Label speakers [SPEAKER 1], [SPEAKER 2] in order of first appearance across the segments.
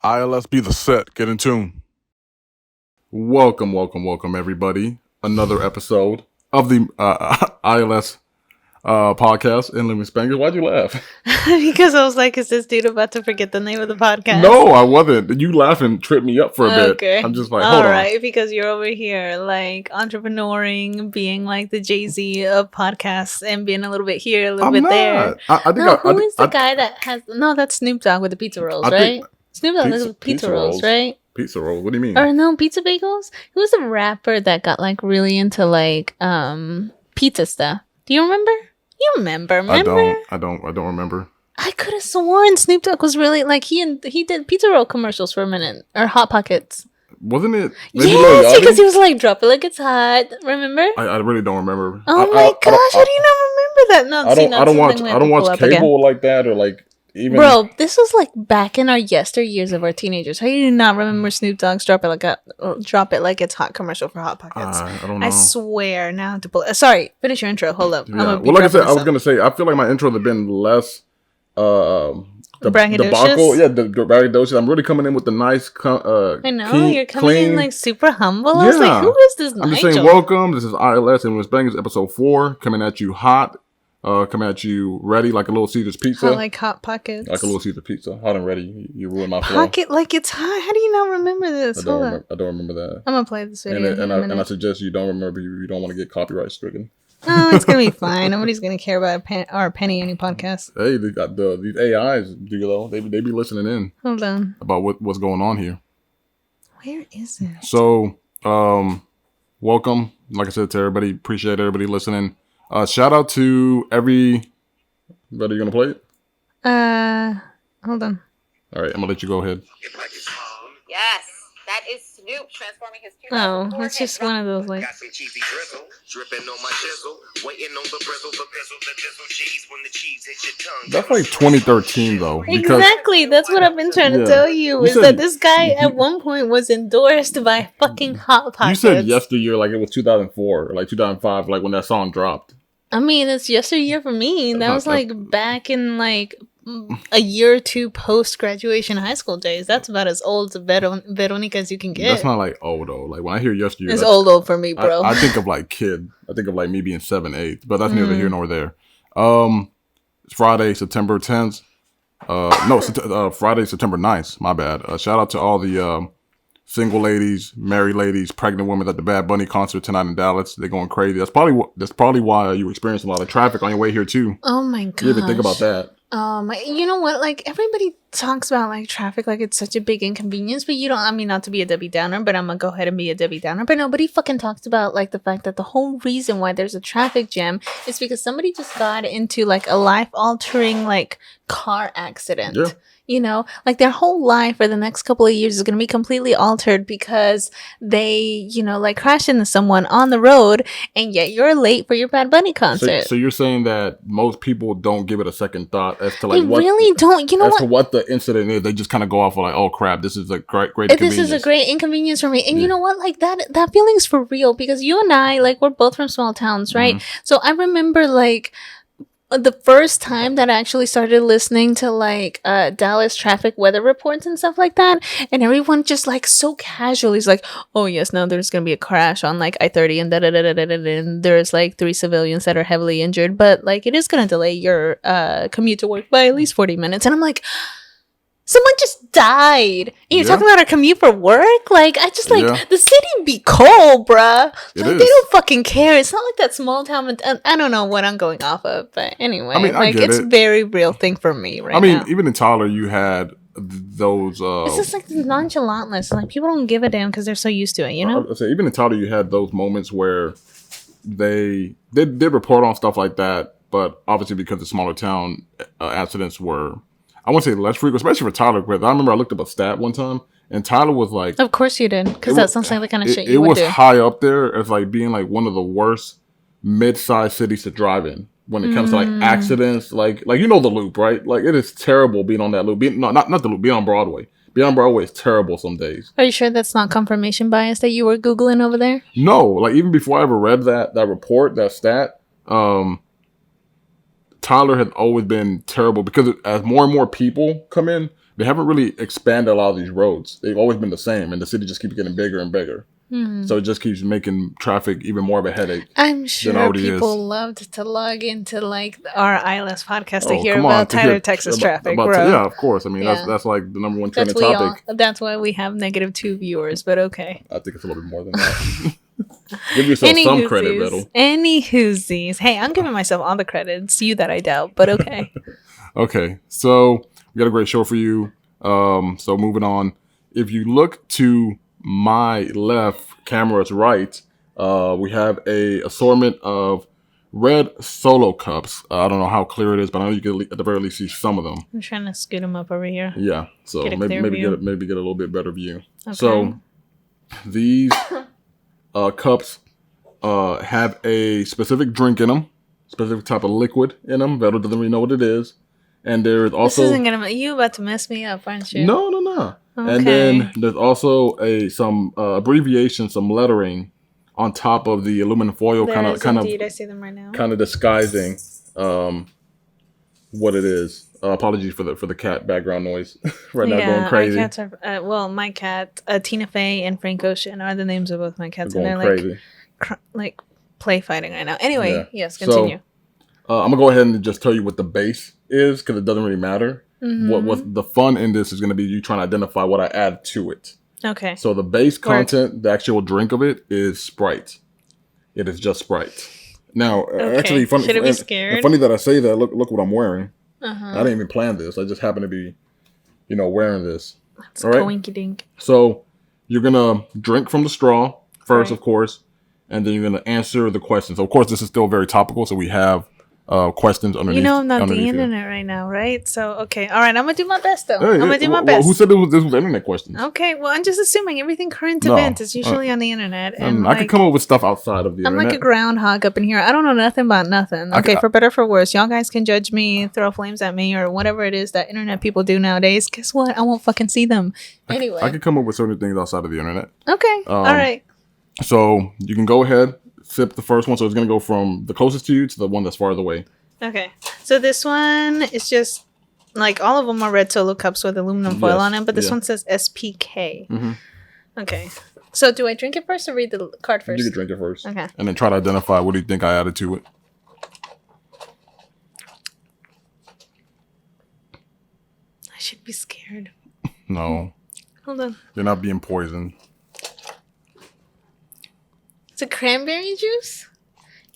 [SPEAKER 1] ILS be the set. Get in tune. Welcome, everybody. Another episode of the ILS podcast in Living Spanglish. Why'd you laugh?
[SPEAKER 2] Because I was like, is this dude about to forget the name of the podcast?
[SPEAKER 1] No, I wasn't. You laughing tripped me up for a bit.
[SPEAKER 2] Okay.
[SPEAKER 1] I'm just like, hold on.
[SPEAKER 2] All right, because you're over here like entrepreneuring, being like the Jay-Z of podcasts and being a little bit here, a little bit there.
[SPEAKER 1] I think
[SPEAKER 2] who is the guy that has... No, that's Snoop Dogg with the pizza rolls, right? Snoop Dogg with pizza rolls, right?
[SPEAKER 1] Pizza rolls? What do you mean?
[SPEAKER 2] Or no, pizza bagels? Who's the rapper that got like really into like pizza stuff? Do you remember? You remember?
[SPEAKER 1] I don't remember.
[SPEAKER 2] I could have sworn Snoop Dogg was really like he did pizza roll commercials for a minute or Hot Pockets.
[SPEAKER 1] Wasn't it?
[SPEAKER 2] Yes, because he was like, "Drop it like it's hot." Remember?
[SPEAKER 1] I really don't remember.
[SPEAKER 2] Oh my gosh, how do you not remember that? No,
[SPEAKER 1] I don't watch cable like that or like even.
[SPEAKER 2] Bro, this was like back in our yesteryears of our teenagers. How do you not remember Snoop Dogg's "Drop It Like It's Hot" commercial for Hot Pockets?
[SPEAKER 1] I don't know.
[SPEAKER 2] I swear now to pull. Sorry, finish your intro. Hold up.
[SPEAKER 1] Yeah. Well, like I said, I was gonna say I feel like my intros have been less. The debacle, the braggadocious. I'm really coming in with the nice.
[SPEAKER 2] I know you're coming in like super humble. I was like, who is this?
[SPEAKER 1] I'm just saying, welcome. This is ILS and West Bangers episode 4, coming at you hot, coming at you ready like a little Caesar's pizza.
[SPEAKER 2] Hot like Hot Pockets,
[SPEAKER 1] like a little Caesar pizza, hot and ready. You ruined my flow.
[SPEAKER 2] Pocket like it's hot. How do you not remember this?
[SPEAKER 1] I don't remember that.
[SPEAKER 2] I'm gonna play this video,
[SPEAKER 1] and I suggest you don't remember. You don't want to get copyright stricken.
[SPEAKER 2] Oh, it's gonna be fine. Nobody's gonna care about our penny any podcast.
[SPEAKER 1] Hey, they got these AIs, do though. They be listening in.
[SPEAKER 2] Hold on.
[SPEAKER 1] About what's going on here.
[SPEAKER 2] Where is it?
[SPEAKER 1] So, welcome. Like I said to everybody, appreciate everybody listening. Shout out to every. Ready? You gonna play it?
[SPEAKER 2] Hold on.
[SPEAKER 1] All right, I'm gonna let you go ahead.
[SPEAKER 3] Yes, that is Snoop transforming his.
[SPEAKER 2] Oh, that's just one of those like.
[SPEAKER 4] Got some cheesy drizzle, dripping on my shizzle, waiting on the brizzle, the cheese when the cheese hits your tongue.
[SPEAKER 1] That's like 2013 though.
[SPEAKER 2] Exactly, that's what I've been trying to tell you. Is that this guy at one point was endorsed by fucking Hot Pockets.
[SPEAKER 1] You said yesteryear like it was 2004 or like 2005, like when that song dropped.
[SPEAKER 2] I mean, it's yesteryear for me. That was like back in like a year or two post graduation high school days. That's about as old as Veronica as you can get.
[SPEAKER 1] That's not like old though. Like when I hear yesteryear,
[SPEAKER 2] it's old for me, bro.
[SPEAKER 1] I think of like kid. I think of like me being 7, 8, but that's neither here nor there. It's Friday, September 10th. Friday, September 9th. My bad. Shout out to all the single ladies, married ladies, pregnant women at the Bad Bunny concert tonight in Dallas. They're going crazy. That's probably why you experience a lot of traffic on your way here too.
[SPEAKER 2] Oh my god!
[SPEAKER 1] You even think about that?
[SPEAKER 2] You know what? Like everybody talks about like traffic, like it's such a big inconvenience, but you don't. I mean, not to be a Debbie Downer, but I'm gonna go ahead and be a Debbie Downer. But nobody fucking talks about like the fact that the whole reason why there's a traffic jam is because somebody just got into like a life-altering like car accident.
[SPEAKER 1] Yeah.
[SPEAKER 2] You know, like their whole life for the next couple of years is going to be completely altered because they, you know, like crashed into someone on the road and yet you're late for your Bad Bunny concert.
[SPEAKER 1] So you're saying that most people don't give it a second thought as to like
[SPEAKER 2] they really don't. You know
[SPEAKER 1] to what the incident is. They just kind of go off of like, oh crap, this is a great inconvenience.
[SPEAKER 2] This is a great inconvenience for me. And you know what? Like that feeling's for real because you and I, like we're both from small towns, right? Mm-hmm. So I remember like the first time that I actually started listening to like Dallas traffic weather reports and stuff like that, and everyone just like so casually is like, oh yes, now there's gonna be a crash on like I-30 and and there's like 3 civilians that are heavily injured, but like it is gonna delay your commute to work by at least 40 minutes. And I'm like, someone just died. And you're talking about our commute for work? Like, I just like, the city be cold, bruh. Like, they don't fucking care. It's not like that small town. I don't know what I'm going off of. But anyway, I mean, like, it's a very real thing for me right now. I mean,
[SPEAKER 1] even in Tyler, you had those...
[SPEAKER 2] it's just like nonchalantness. Like, people don't give a damn because they're so used to it, you know?
[SPEAKER 1] Even in Tyler, you had those moments where they did report on stuff like that. But obviously, because the smaller town accidents were... I won't say less frequent, especially for Tyler. But I remember I looked up a stat one time, and Tyler was like...
[SPEAKER 2] Of course you did, because that sounds like the kind of shit you would do.
[SPEAKER 1] It was high up there as like being like one of the worst mid-sized cities to drive in when it comes to like accidents. Like you know the Loop, right? Like it is terrible being on that Loop. Not the Loop, being on Broadway. Being on Broadway is terrible some days.
[SPEAKER 2] Are you sure that's not confirmation bias that you were Googling over there?
[SPEAKER 1] No, like even before I ever read that report, that stat, Tyler has always been terrible because as more and more people come in, they haven't really expanded a lot of these roads. They've always been the same, and the city just keeps getting bigger and bigger. So it just keeps making traffic even more of a headache.
[SPEAKER 2] I'm sure people loved to log into like our ILS podcast to hear about Tyler, Texas traffic, bro.
[SPEAKER 1] Yeah, of course. I mean, that's like the number one trending topic.
[SPEAKER 2] That's why we have -2 viewers, but okay.
[SPEAKER 1] I think it's a little bit more than that. Give yourself some credit, Riddle.
[SPEAKER 2] Any whoosies. Hey, I'm giving myself all the credit. It's you that I doubt, but okay.
[SPEAKER 1] Okay, so we got a great show for you. So moving on. If you look to my left, camera's right, we have a assortment of red Solo cups. I don't know how clear it is, but I know you can at the very least see some of them.
[SPEAKER 2] I'm trying to scoot them up over here.
[SPEAKER 1] Yeah, so maybe get a little bit better view.
[SPEAKER 2] Okay.
[SPEAKER 1] So these cups have a specific drink in them, specific type of liquid in them. Vettel doesn't really know what it is. And there's also...
[SPEAKER 2] This isn't gonna... You about to mess me up, aren't you?
[SPEAKER 1] No. Okay. And then there's also some abbreviation, some lettering on top of the aluminum foil, kind of.
[SPEAKER 2] I see them right now.
[SPEAKER 1] Kind of disguising what it is. Apologies for the cat background noise right now, going crazy.
[SPEAKER 2] Our cats are my cat, Tina Fey and Frank Ocean are the names of both my cats, and they're
[SPEAKER 1] crazy.
[SPEAKER 2] like play fighting right now. Anyway, yes, continue.
[SPEAKER 1] So, I'm gonna go ahead and just tell you what the base is because it doesn't really matter. What the fun in this is going to be you trying to identify what I add to it. Okay. So the base content, the actual drink of it is Sprite. It is just Sprite. Now, actually, funny.
[SPEAKER 2] Should I be scared?
[SPEAKER 1] Funny that I say that. Look what I'm wearing. I didn't even plan this. I just happen to be, wearing this.
[SPEAKER 2] That's all right. Coinky dink.
[SPEAKER 1] So you're gonna drink from the straw first, of course, and then you're gonna answer the questions. Of course, this is still very topical, so we have questions underneath.
[SPEAKER 2] I'm not the internet right now, right? So, okay. All right. I'm going to do my best, though. I'm going to do my best.
[SPEAKER 1] Who said this was internet questions?
[SPEAKER 2] Okay. Well, I'm just assuming everything current event is usually on the internet. And
[SPEAKER 1] I could come up with stuff outside of the internet.
[SPEAKER 2] I'm like a groundhog up in here. I don't know nothing about nothing. Okay. For better or for worse. Y'all guys can judge me, throw flames at me, or whatever it is that internet people do nowadays. Guess what? I won't fucking see them. Anyway.
[SPEAKER 1] I could come up with certain things outside of the internet.
[SPEAKER 2] Okay. All right.
[SPEAKER 1] So, you can go ahead, sip the first one. So, it's going to go from the closest to you to the one that's farther away.
[SPEAKER 2] Okay, so this one is just like all of them are red Solo cups with aluminum foil on it, but this one says SPK. Okay, so do I drink it first or read the card first?
[SPEAKER 1] You can drink it first.
[SPEAKER 2] Okay,
[SPEAKER 1] and then try to identify what do you think I added to it.
[SPEAKER 2] I should be scared.
[SPEAKER 1] No.
[SPEAKER 2] Hold on.
[SPEAKER 1] You're not being poisoned.
[SPEAKER 2] It's a cranberry juice?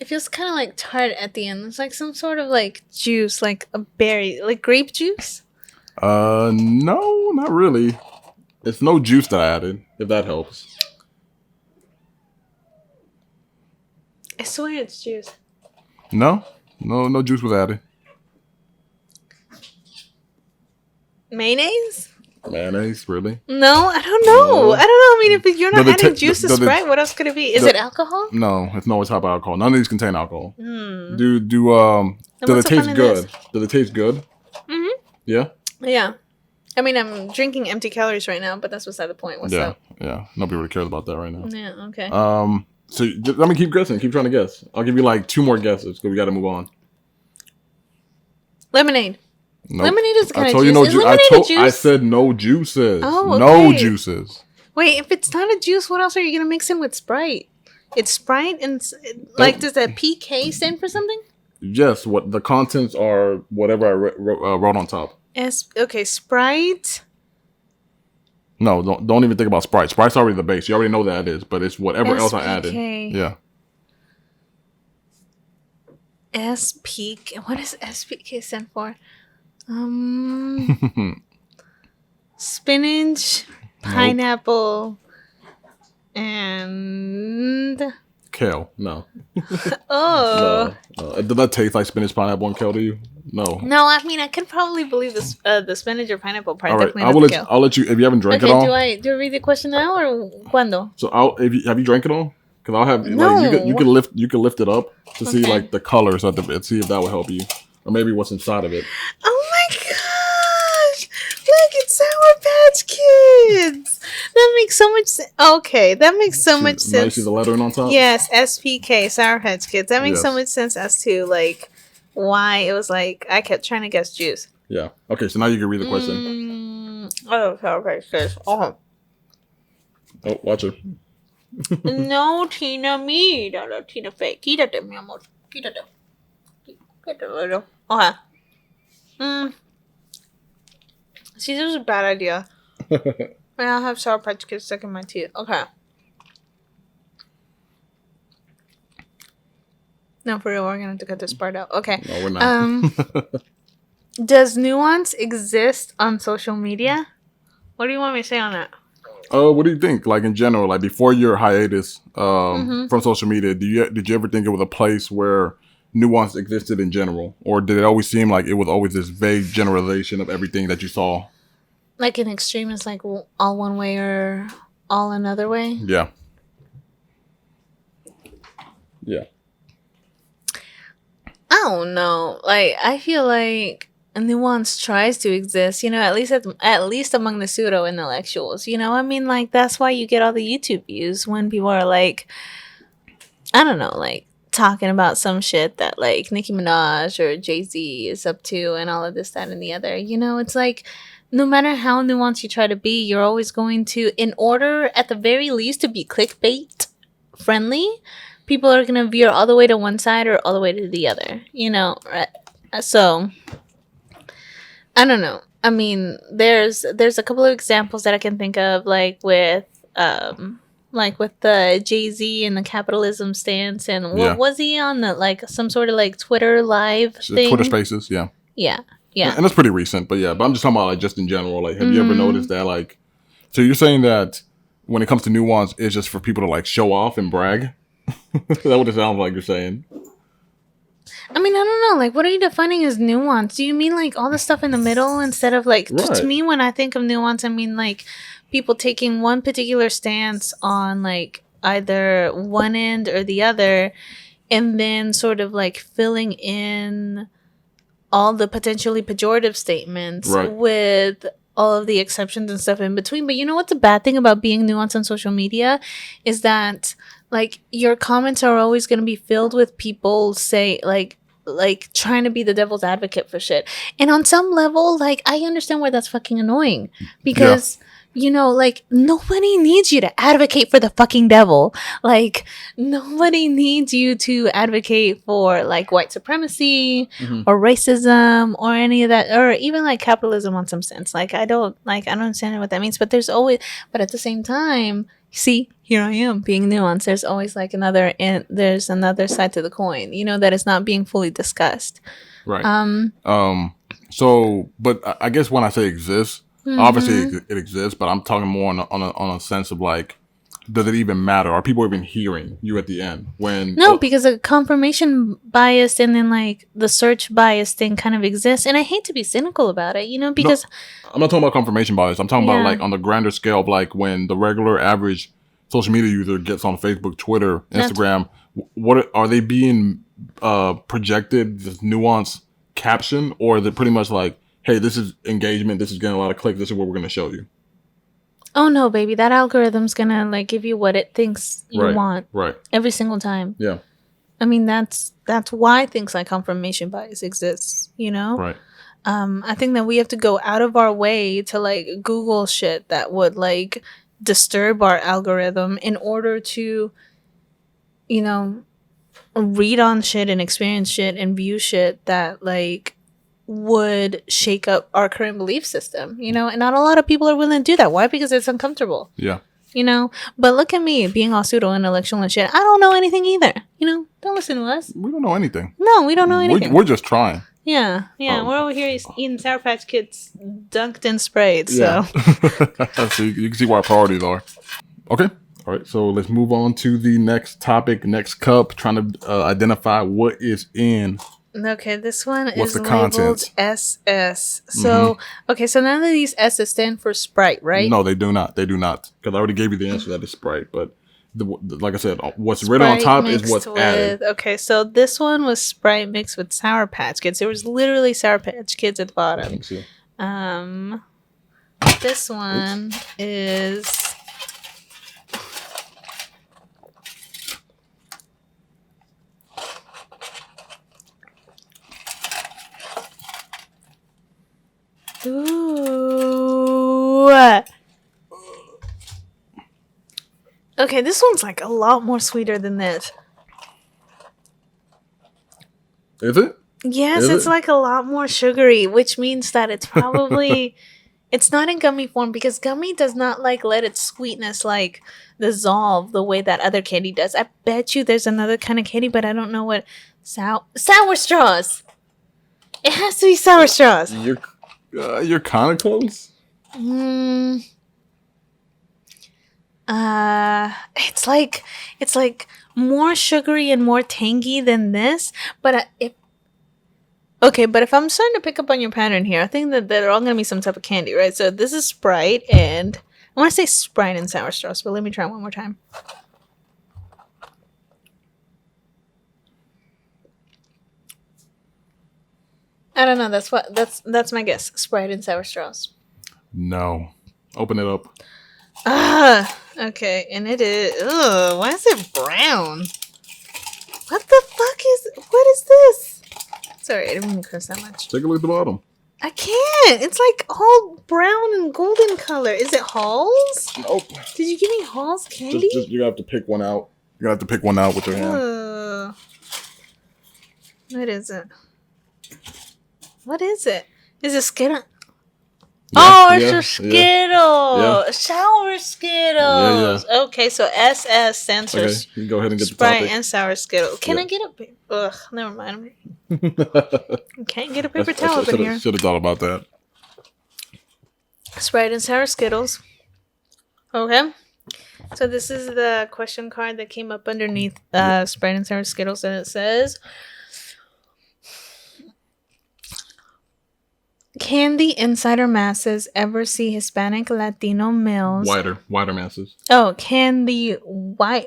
[SPEAKER 2] It feels kind of like tart at the end. It's like some sort of like juice, like a berry, like grape juice.
[SPEAKER 1] No, not really. It's no juice that I added, if that helps.
[SPEAKER 2] I swear it's juice.
[SPEAKER 1] No juice was added.
[SPEAKER 2] Mayonnaise?
[SPEAKER 1] Mayonnaise, really?
[SPEAKER 2] No, I don't know. I don't know. I mean, if you're not adding juice to Sprite, what else could it be? Is it alcohol?
[SPEAKER 1] No, it's no type of alcohol. None of these contain alcohol. Does it taste good? Does it taste good? Yeah?
[SPEAKER 2] Yeah. I mean, I'm drinking empty calories right now, but that's beside the point. What's up?
[SPEAKER 1] Yeah. Nobody really cares about that right now.
[SPEAKER 2] Yeah, okay.
[SPEAKER 1] So let me keep guessing. Keep trying to guess. I'll give you like 2 more guesses because we got to move on.
[SPEAKER 2] Lemonade.
[SPEAKER 1] Nope.
[SPEAKER 2] Lemonade is kind of
[SPEAKER 1] juice.
[SPEAKER 2] No juice.
[SPEAKER 1] I said no juices.
[SPEAKER 2] Oh, okay.
[SPEAKER 1] No juices.
[SPEAKER 2] Wait, if it's not a juice, what else are you gonna mix in with Sprite? It's Sprite and like, does that PK stand for something?
[SPEAKER 1] Yes. What the contents are? Whatever I wrote on top.
[SPEAKER 2] Okay, Sprite.
[SPEAKER 1] No, don't even think about Sprite. Sprite's already the base. You already know that it is, but it's whatever else I added. Yeah.
[SPEAKER 2] SPK. What does SPK stand for? Spinach, pineapple, and
[SPEAKER 1] kale. No.
[SPEAKER 2] Oh.
[SPEAKER 1] No. Did that taste like spinach, pineapple, and kale to you? No.
[SPEAKER 2] No, I mean I could probably believe this. The spinach or pineapple part.
[SPEAKER 1] All right, I'll let you. If you haven't drank it all.
[SPEAKER 2] Do I read the question now or cuando?
[SPEAKER 1] So have you drank it all? Because I'll have you can lift it up to see like the colors of it. See if that will help you, or maybe what's inside of it.
[SPEAKER 2] Oh my gosh! Look, it's Sour Patch Kids. That makes so much sense. Okay, that makes so much sense.
[SPEAKER 1] Now you see the lettering on top.
[SPEAKER 2] Yes, SPK, Sour Patch Kids. That makes so much sense as to like why it was like I kept trying to guess juice.
[SPEAKER 1] Yeah. Okay, so now you can read the question.
[SPEAKER 2] Oh, sorry, sis. Oh.
[SPEAKER 1] Oh, watch it.
[SPEAKER 2] No, Tina, míralo, Tina Fey. Quítate, mi amor. Quítate. Quítatelo. Okay. See, this is a bad idea. I'll have Sour Patch Kids stuck in my teeth. Okay. No, for real, we're gonna have to cut this part out. Okay.
[SPEAKER 1] No, we're not.
[SPEAKER 2] Does nuance exist on social media? What do you want me to say on that?
[SPEAKER 1] What do you think? Like in general, like before your hiatus from social media, did you ever think it was a place where nuance existed in general, or did it always seem like it was always this vague generalization of everything that you saw?
[SPEAKER 2] Like an extreme is like all one way or all another way?
[SPEAKER 1] Yeah. Yeah.
[SPEAKER 2] I don't know. Like, I feel like nuance tries to exist, at least among the pseudo intellectuals. I mean, like, that's why you get all the YouTube views when people are like, I don't know, like talking about some shit that like Nicki Minaj or Jay-Z is up to and all of this, that, and the other. It's like no matter how nuanced you try to be, you're always going to, in order at the very least to be clickbait friendly, people are going to veer all the way to one side or all the way to the other, right? So I don't know. I mean, there's a couple of examples that I can think of, like with the Jay-Z and the capitalism stance, and what was he on, the like some sort of like Twitter live thing?
[SPEAKER 1] Twitter Spaces, yeah.
[SPEAKER 2] Yeah.
[SPEAKER 1] And it's pretty recent, but yeah. But I'm just talking about like just in general. Like, have you ever noticed that? Like, so you're saying that when it comes to nuance, it's just for people to like show off and brag? Is that what it sounds like you're saying?
[SPEAKER 2] I mean, I don't know. Like, what are you defining as nuance? Do you mean like all the stuff in the middle instead of like?
[SPEAKER 1] Right.
[SPEAKER 2] To me, when I think of nuance, I mean like people taking one particular stance on like either one end or the other, and then sort of like filling in all the potentially pejorative statements with all of the exceptions and stuff in between. But you know what's the bad thing about being nuanced on social media is that like your comments are always going to be filled with people say like trying to be the devil's advocate for shit. And on some level, like I understand why that's fucking annoying because like nobody needs you to advocate for the fucking devil. Like nobody needs you to advocate for like white supremacy or racism or any of that, or even like capitalism on some sense. Like I don't understand what that means, but at the same time, see, here I am being nuanced. There's always like there's another side to the coin, that is not being fully discussed.
[SPEAKER 1] Right. So, but I guess when I say exists, obviously it exists, but I'm talking more on a sense of like, does it even matter? Are people even hearing you at the end? Because
[SPEAKER 2] a confirmation bias and then like the search bias thing kind of exists, and I hate to be cynical about it, because
[SPEAKER 1] I'm not talking about confirmation bias. I'm talking about like on the grander scale of like when the regular average social media user gets on Facebook, Twitter, Instagram. What are they being projected this nuanced caption, or is it pretty much like, hey, this is engagement, this is getting a lot of clicks, this is what we're going to show you?
[SPEAKER 2] Oh no, baby, that algorithm's gonna like give you what it thinks you want every single time.
[SPEAKER 1] Yeah,
[SPEAKER 2] I mean that's why things like confirmation bias exists,
[SPEAKER 1] right.
[SPEAKER 2] I think that we have to go out of our way to like Google shit that would like disturb our algorithm in order to read on shit and experience shit and view shit that like would shake up our current belief system, and not a lot of people are willing to do that. Why? Because it's uncomfortable.
[SPEAKER 1] Yeah.
[SPEAKER 2] But look at me being all pseudo intellectual and shit. I don't know anything either. Don't listen to us.
[SPEAKER 1] We don't know anything.
[SPEAKER 2] No, we don't know anything.
[SPEAKER 1] We're just trying.
[SPEAKER 2] Yeah. We're over here eating Sour Patch Kids dunked and sprayed. So,
[SPEAKER 1] yeah. So you can see what our priorities are. Okay. All right. So let's move on to the next topic, next cup. Trying to identify what is in.
[SPEAKER 2] Okay, this one
[SPEAKER 1] What's
[SPEAKER 2] is
[SPEAKER 1] the
[SPEAKER 2] labeled
[SPEAKER 1] contents?
[SPEAKER 2] SS. So, okay, so none of these S's stand for Sprite, right?
[SPEAKER 1] No, they do not. They do not. Because I already gave you the answer that is Sprite. But like I said, what's written on top is what's added.
[SPEAKER 2] Okay, so this one was Sprite mixed with Sour Patch Kids. There was literally Sour Patch Kids at the bottom.
[SPEAKER 1] I think so.
[SPEAKER 2] This one is... Ooh. What? Okay, this one's like a lot more sweeter than this.
[SPEAKER 1] Is it?
[SPEAKER 2] Yes,
[SPEAKER 1] Is
[SPEAKER 2] it's
[SPEAKER 1] it?
[SPEAKER 2] like a lot more sugary, which means that it's probably it's not in gummy form because gummy does not like let its sweetness like dissolve the way that other candy does. I bet you there's another kind of candy, but I don't know what sour straws. It has to be sour straws.
[SPEAKER 1] You're kind of close.
[SPEAKER 2] It's like more sugary and more tangy than this, but if I'm starting to pick up on your pattern here, I think that they're all gonna be some type of candy, right? So this is Sprite, and I want to say Sprite and sour straws, but let me try one more time. I don't know. That's my guess. Sprite and sour straws.
[SPEAKER 1] No. Open it up.
[SPEAKER 2] Okay, and it is. Ugh, why is it brown? What is this? Sorry, I didn't mean to curse that much.
[SPEAKER 1] Take a look at the bottom.
[SPEAKER 2] I can't. It's like all brown and golden color. Is it Halls?
[SPEAKER 1] Nope.
[SPEAKER 2] Did you give me Halls candy?
[SPEAKER 1] Just you have to pick one out. You have to pick one out with your hand.
[SPEAKER 2] What is it? What is it? Is it Skittle?
[SPEAKER 1] Yeah,
[SPEAKER 2] It's a Skittle.
[SPEAKER 1] Yeah.
[SPEAKER 2] Sour Skittles.
[SPEAKER 1] Yeah.
[SPEAKER 2] Okay, so SS stands for
[SPEAKER 1] Okay, you can go ahead and get the
[SPEAKER 2] Sprite
[SPEAKER 1] topic.
[SPEAKER 2] and Sour Skittle. Can
[SPEAKER 1] Yeah.
[SPEAKER 2] I get a... Ugh, never mind. Can't get a paper towel up in here.
[SPEAKER 1] Should have thought about that.
[SPEAKER 2] Sprite and Sour Skittles. Okay. So this is the question card that came up underneath Sprite and Sour Skittles, and it says, can the insider masses ever see Hispanic Latino males?
[SPEAKER 1] Wider masses.
[SPEAKER 2] Oh, can the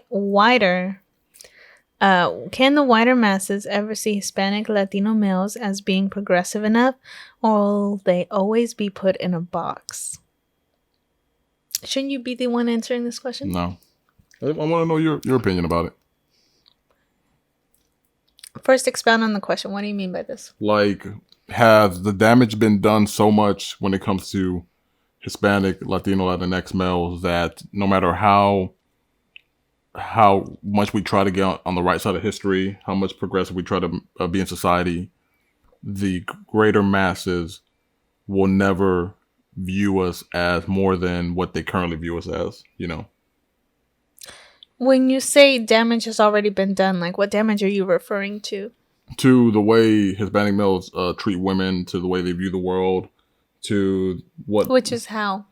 [SPEAKER 2] wider masses ever see Hispanic Latino males as being progressive enough, or will they always be put in a box? Shouldn't you be the one answering this question?
[SPEAKER 1] No. I want to know your opinion about it.
[SPEAKER 2] First, expound on the question. What do you mean by this?
[SPEAKER 1] Like, has the damage been done so much when it comes to Hispanic, Latino, Latinx males that no matter how much we try to get on the right side of history, how much progressive we try to be in society, the greater masses will never view us as more than what they currently view us as, you know?
[SPEAKER 2] When you say damage has already been done, like what damage are you referring to?
[SPEAKER 1] To the way Hispanic males treat women, to the way they view the world, to what...
[SPEAKER 2] Which is how?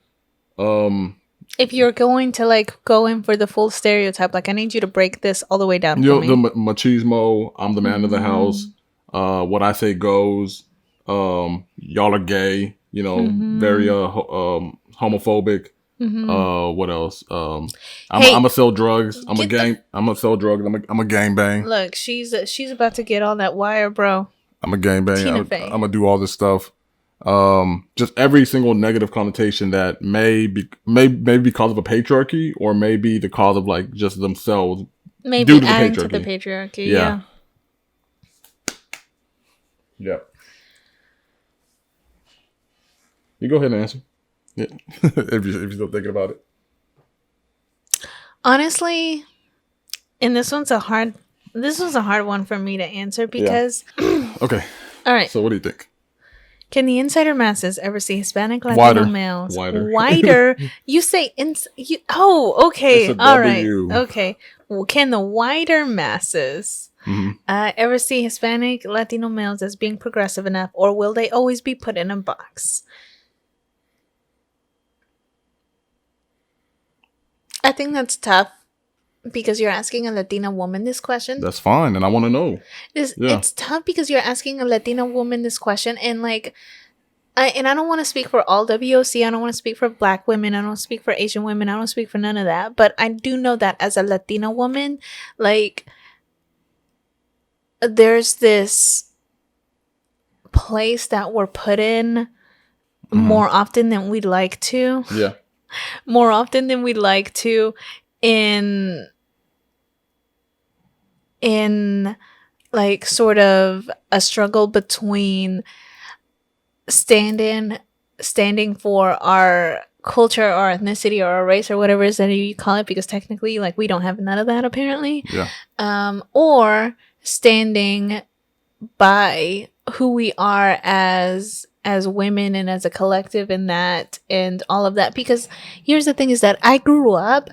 [SPEAKER 2] If you're going to like go in for the full stereotype, like I need you to break this all the way down for me.
[SPEAKER 1] The machismo, I'm the man of the house, what I say goes, y'all are gay, you know, very homophobic. What else? I'm gonna sell drugs. I'm gonna sell drugs. I'm a gang bang.
[SPEAKER 2] Look, she's about to get all that wire, bro.
[SPEAKER 1] I'm a gang bang. I'm gonna do all this stuff. Just every single negative connotation that may be because of a patriarchy, or maybe the cause of like just themselves.
[SPEAKER 2] Maybe
[SPEAKER 1] due to
[SPEAKER 2] adding
[SPEAKER 1] the
[SPEAKER 2] to the patriarchy. Yeah.
[SPEAKER 1] You go ahead and answer. Yeah. if you're still thinking about it.
[SPEAKER 2] Honestly, and this was a hard one for me to answer because
[SPEAKER 1] Okay.
[SPEAKER 2] All right.
[SPEAKER 1] So what do you think?
[SPEAKER 2] Can the insider masses ever see Hispanic Latino males wider? You say okay. All right. Okay. Well, can the wider masses ever see Hispanic Latino males as being progressive enough, or will they always be put in a box? I think that's tough because you're asking a Latina woman this question.
[SPEAKER 1] That's fine, and I want to know.
[SPEAKER 2] It's tough because you're asking a Latina woman this question, and like, I don't want to speak for all WOC. I don't want to speak for Black women. I don't speak for Asian women. I don't speak for none of that. But I do know that as a Latina woman, like, there's this place that we're put in more often than we'd like to.
[SPEAKER 1] Yeah.
[SPEAKER 2] More often than we'd like to in like sort of a struggle between standing for our culture or ethnicity or a race or whatever it is that you call it, because technically, like, we don't have none of that apparently.
[SPEAKER 1] Yeah.
[SPEAKER 2] Or standing by who we are as women and as a collective in that and all of that. Because here's the thing is that I grew up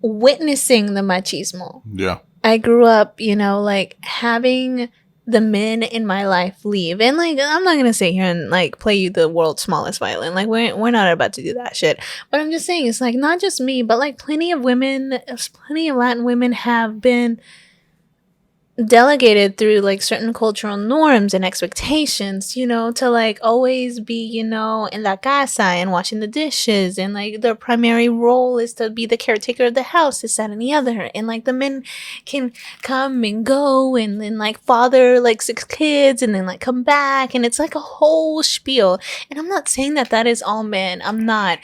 [SPEAKER 2] witnessing the machismo.
[SPEAKER 1] Yeah.
[SPEAKER 2] I grew up, you know, like having the men in my life leave. And like, I'm not gonna sit here and like play you the world's smallest violin. Like, we're not about to do that shit. But I'm just saying, it's like not just me, but like plenty of Latin women have been delegated through like certain cultural norms and expectations, you know, to like always be, you know, in la casa and washing the dishes, and like their primary role is to be the caretaker of the house, this, that, and the other. And like the men can come and go and then like father like 6 kids and then like come back, and it's like a whole spiel. And I'm not saying that that is all men. I'm not.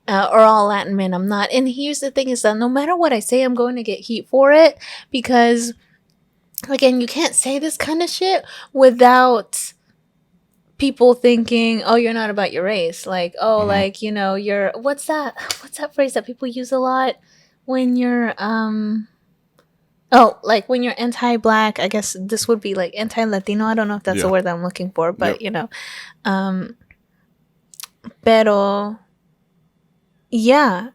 [SPEAKER 2] Or all Latin men. I'm not. And here's the thing is that no matter what I say, I'm going to get heat for it, because again, you can't say this kind of shit without people thinking, oh, you're not about your race. Like, oh, like, you know, you're, what's that phrase that people use a lot when you're, like when you're anti-black, I guess this would be like anti-Latino. I don't know if that's the word that I'm looking for, but you know, pero yeah,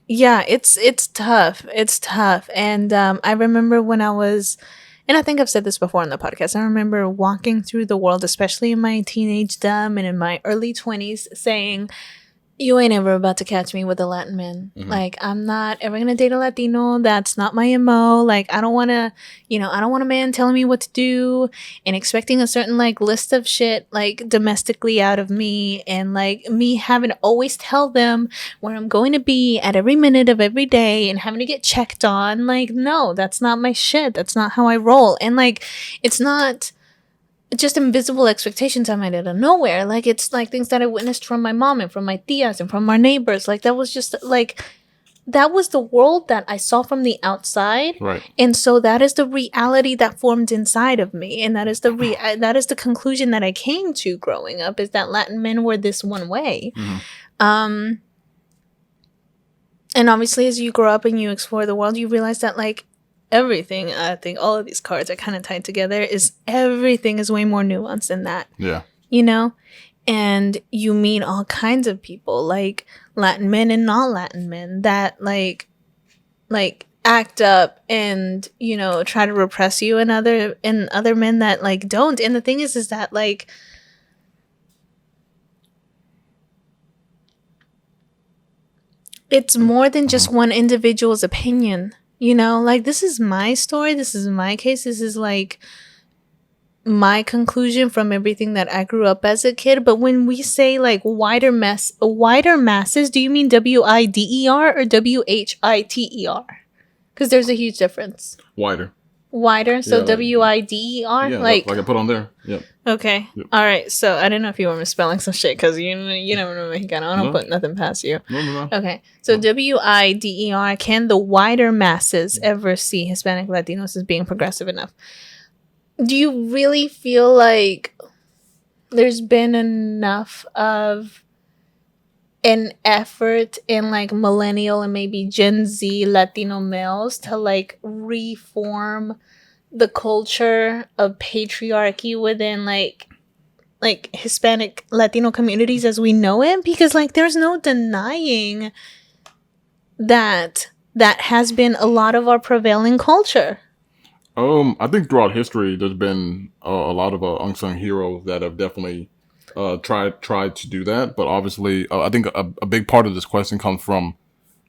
[SPEAKER 2] it's tough. It's tough. And I remember when I was, and I think I've said this before on the podcast, I remember walking through the world, especially in my teenagedom and in my early 20s, saying, you ain't ever about to catch me with a Latin man. Like, I'm not ever going to date a Latino. That's not my MO. Like, I don't want to, you know, I don't want a man telling me what to do and expecting a certain, like, list of shit, like, domestically out of me. And, like, me having to always tell them where I'm going to be at every minute of every day and having to get checked on. Like, no, that's not my shit. That's not how I roll. And, like, it's not just invisible expectations I made out of nowhere. Like, it's like things that I witnessed from my mom and from my tias and from our neighbors. Like, that was just like, that was the world that I saw from the outside.
[SPEAKER 1] Right.
[SPEAKER 2] And so that is the reality that formed inside of me. And that is the conclusion that I came to growing up, is that Latin men were this one way. And obviously as you grow up and you explore the world, you realize that like everything, I think all of these cards are kind of tied together, is everything is way more nuanced than that. Yeah. You know? And you meet all kinds of people, like Latin men and non-Latin men, that like act up and, you know, try to repress you, and other men that like don't. And the thing is that like it's more than just one individual's opinion. You know, like, this is my story. This is my case. This is, like, my conclusion from everything that I grew up as a kid. But when we say, like, wider masses, do you mean WIDER or WHITER? Because there's a huge difference. Wider. So WIDER?
[SPEAKER 1] Yeah, like I put on there. Yep.
[SPEAKER 2] Okay. Yep. All right. So I didn't know if you were misspelling some shit, because you never know Mexicano. I don't put nothing past you. No. Okay. So WIDER, can the wider masses ever see Hispanic Latinos as being progressive enough? Do you really feel like there's been enough of an effort in like millennial and maybe Gen Z Latino males to like reform the culture of patriarchy within like Hispanic Latino communities as we know it? Because like there's no denying that has been a lot of our prevailing culture.
[SPEAKER 1] I think throughout history there's been a lot of unsung heroes that have definitely tried to do that, but obviously I think a big part of this question comes from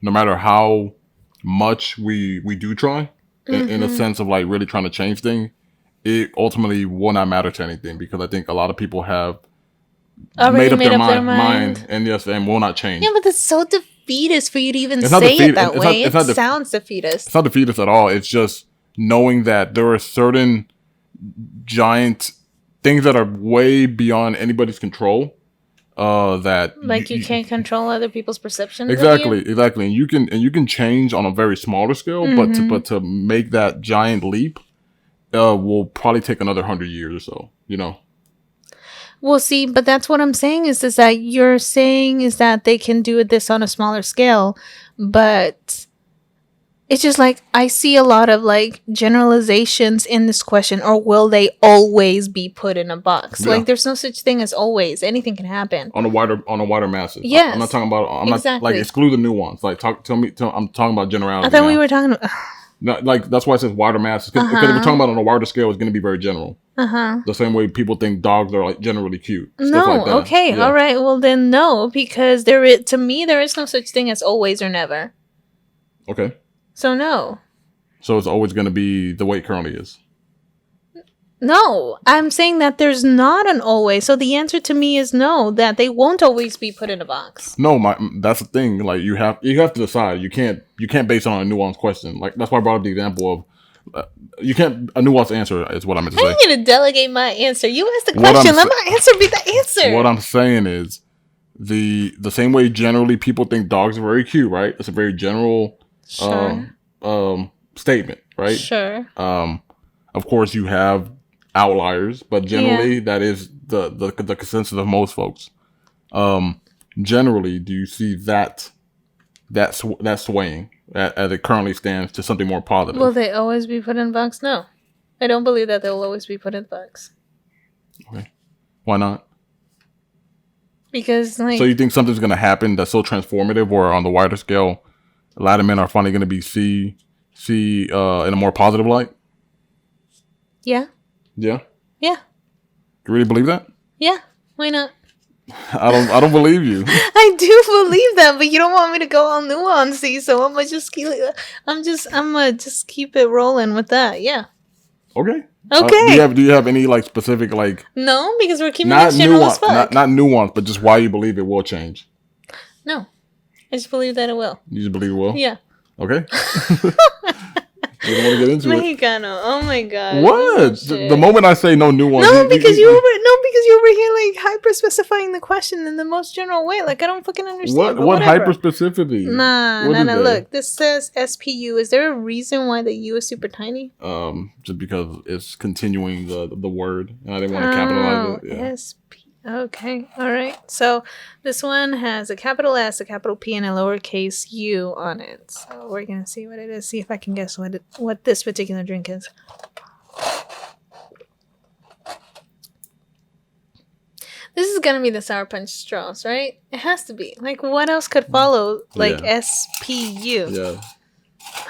[SPEAKER 1] no matter how much we do try in a sense of like really trying to change things, it ultimately will not matter to anything, because I think a lot of people have made up their mind and will not change.
[SPEAKER 2] Yeah, but that's so defeatist for you to even say it that way. It sounds defeatist.
[SPEAKER 1] It's not defeatist at all. It's just knowing that there are certain giant things that are way beyond anybody's control. That
[SPEAKER 2] like you can't control other people's perception.
[SPEAKER 1] Exactly. And you can change on a very smaller scale, but to make that giant leap, will probably take another 100 years or so. You know.
[SPEAKER 2] Well, see, but that's what I'm saying is that you're saying is that they can do this on a smaller scale, but it's just like I see a lot of like generalizations in this question, or will they always be put in a box?
[SPEAKER 1] Yeah.
[SPEAKER 2] Like there's no such thing as always. Anything can happen.
[SPEAKER 1] On a wider masses.
[SPEAKER 2] Yes.
[SPEAKER 1] I'm not talking about. I'm not
[SPEAKER 2] Exactly.
[SPEAKER 1] like exclude the nuance. Like I'm talking about generality.
[SPEAKER 2] I thought we
[SPEAKER 1] now.
[SPEAKER 2] were talking about.
[SPEAKER 1] No, like that's why it says wider masses because if we're talking about on a wider scale, it's going to be very general. The same way people think dogs are like generally cute.
[SPEAKER 2] No,
[SPEAKER 1] Stuff like that.
[SPEAKER 2] okay,
[SPEAKER 1] Yeah.
[SPEAKER 2] all right. Well, then no, because there is, to me there is no such thing as always or never.
[SPEAKER 1] Okay.
[SPEAKER 2] So no.
[SPEAKER 1] So it's always going to be the way it currently is.
[SPEAKER 2] No, I'm saying that there's not an always. So the answer to me is no, that they won't always be put in a box.
[SPEAKER 1] No, that's the thing. Like you have to decide. You can't base it on a nuanced question. Like that's why I brought up the example of you can't a nuanced answer is what I meant to say.
[SPEAKER 2] I'm going to delegate my answer. You asked the
[SPEAKER 1] What
[SPEAKER 2] question.
[SPEAKER 1] I'm
[SPEAKER 2] Let my answer be the answer.
[SPEAKER 1] What I'm saying is the same way generally people think dogs are very cute, right? It's a very general
[SPEAKER 2] Sure.
[SPEAKER 1] statement, right?
[SPEAKER 2] Sure.
[SPEAKER 1] Of course, you have outliers, but generally that is the consensus of most folks. Generally, do you see that swaying as it currently stands to something more positive?
[SPEAKER 2] Will they always be put in a box? No. I don't believe that they'll always be put in the box.
[SPEAKER 1] Okay. Why not?
[SPEAKER 2] Because, like...
[SPEAKER 1] So you think something's going to happen that's so transformative, or on the wider scale, a lot of men are finally going to be see in a more positive light?
[SPEAKER 2] Yeah.
[SPEAKER 1] Yeah?
[SPEAKER 2] Yeah.
[SPEAKER 1] You really believe that?
[SPEAKER 2] Yeah. Why not?
[SPEAKER 1] I don't believe you.
[SPEAKER 2] I do believe that, but you don't want me to go all nuancey, so I'm gonna just keep it rolling with that. Yeah.
[SPEAKER 1] Okay.
[SPEAKER 2] Okay.
[SPEAKER 1] Do you have any like specific like
[SPEAKER 2] No, because we're keeping
[SPEAKER 1] not
[SPEAKER 2] it general as
[SPEAKER 1] nuance,
[SPEAKER 2] fuck.
[SPEAKER 1] not nuance, but just why you believe it will change?
[SPEAKER 2] No. I just believe that it will.
[SPEAKER 1] You just believe it will?
[SPEAKER 2] Yeah.
[SPEAKER 1] Okay. We don't want to get into it.
[SPEAKER 2] Mexicano. Oh my god.
[SPEAKER 1] What? The moment I say no nuance.
[SPEAKER 2] No, because you over here like hyper specifying the question in the most general way. Like I don't fucking understand.
[SPEAKER 1] What hyper specificity?
[SPEAKER 2] Nah. Look, this says SPU. Is there a reason why the U is super tiny?
[SPEAKER 1] Just because it's continuing the word, and I didn't want to capitalize it. Yeah.
[SPEAKER 2] SP. Okay. All right. So this one has a capital S, a capital P, and a lowercase u on it. So we're gonna see what it is. See if I can guess what this particular drink is. This is gonna be the Sour Punch Straws, right? It has to be. Like, what else could follow? Like SPU.
[SPEAKER 1] Yeah.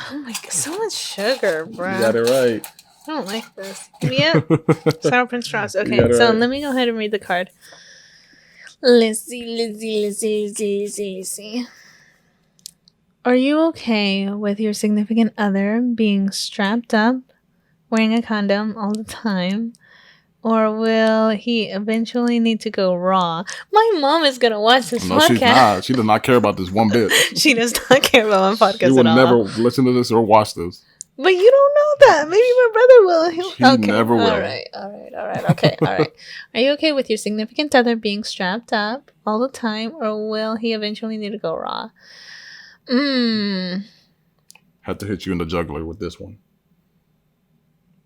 [SPEAKER 2] Oh my god, so much sugar, bro.
[SPEAKER 1] You got it right.
[SPEAKER 2] I don't like this. Yeah. Sour Punch Straws. Okay, so
[SPEAKER 1] right.
[SPEAKER 2] let me go ahead and read the card. Let's see. Are you okay with your significant other being strapped up, wearing a condom all the time? Or will he eventually need to go raw? My mom is going to watch this podcast.
[SPEAKER 1] She's not. She does not care about this one bit.
[SPEAKER 2] She does not care about my podcast
[SPEAKER 1] She will
[SPEAKER 2] at all.
[SPEAKER 1] never listen to this or watch this.
[SPEAKER 2] But you don't know that. Maybe my brother will.
[SPEAKER 1] He never will.
[SPEAKER 2] All right. Okay, all right. Are you okay with your significant other being strapped up all the time, or will he eventually need to go raw?
[SPEAKER 1] Had to hit you in the jugular with this one.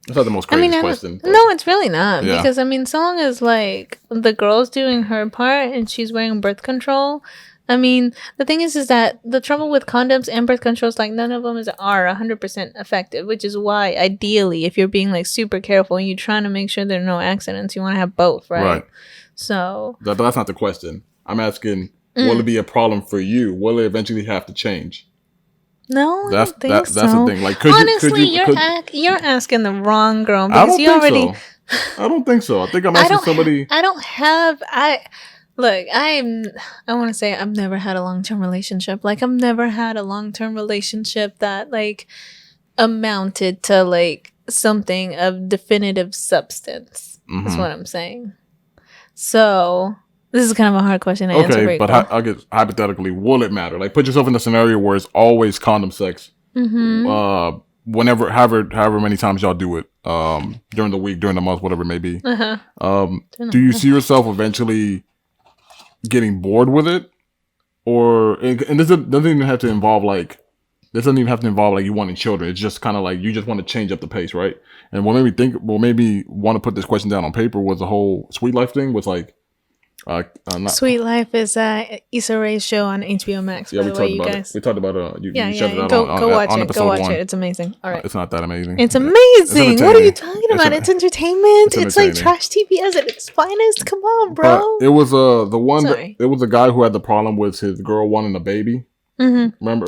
[SPEAKER 1] It's not the most crazy question.
[SPEAKER 2] No, it's really not.
[SPEAKER 1] Yeah.
[SPEAKER 2] Because, I mean, so long as, like, the girl's doing her part and she's wearing birth control, I mean, the thing is that the trouble with condoms and birth control is, like, none of them are 100% effective, which is why, ideally, if you're being, like, super careful and you're trying to make sure there are no accidents, you want to have both, right? Right. So... That's
[SPEAKER 1] not the question. I'm asking, will it be a problem for you? Will it eventually have to change?
[SPEAKER 2] No, I don't think so.
[SPEAKER 1] That's the thing. Like,
[SPEAKER 2] you're asking the wrong girl because you already.
[SPEAKER 1] So. I don't think so. I think I'm asking somebody.
[SPEAKER 2] I want to say I've never had a long-term relationship. Like I've never had a long-term relationship that like amounted to like something of definitive substance. Mm-hmm. Is what I'm saying. So. This is kind of a hard question to answer.
[SPEAKER 1] Okay, but I guess hypothetically, will it matter? Like, put yourself in a scenario where it's always condom sex. Mm-hmm. Whenever, however many times y'all do it, during the week, during the month, whatever it may be. Do you see yourself eventually getting bored with it, or and this doesn't even have to involve like this doesn't even have to involve like you wanting children. It's just kind of like you just want to change up the pace, right? And what made me want to put this question down on paper was the whole Sweet Life thing. Was like,
[SPEAKER 2] Sweet Life is Issa Rae's show on HBO Max.
[SPEAKER 1] Yeah,
[SPEAKER 2] by the way, you guys.
[SPEAKER 1] We talked about it. You
[SPEAKER 2] Yeah.
[SPEAKER 1] shut it out
[SPEAKER 2] Go watch
[SPEAKER 1] on
[SPEAKER 2] it.
[SPEAKER 1] episode
[SPEAKER 2] Go watch
[SPEAKER 1] 1.
[SPEAKER 2] it. It's amazing. All right.
[SPEAKER 1] It's not that amazing.
[SPEAKER 2] It's amazing. What are you
[SPEAKER 1] entertaining.
[SPEAKER 2] talking about? It's entertainment. It's like
[SPEAKER 1] entertaining.
[SPEAKER 2] trash TV at its finest. Come on, bro.
[SPEAKER 1] But it was the one.
[SPEAKER 2] Sorry.
[SPEAKER 1] It was the guy who had the problem with his girl wanting a baby.
[SPEAKER 2] Mm-hmm.
[SPEAKER 1] Remember?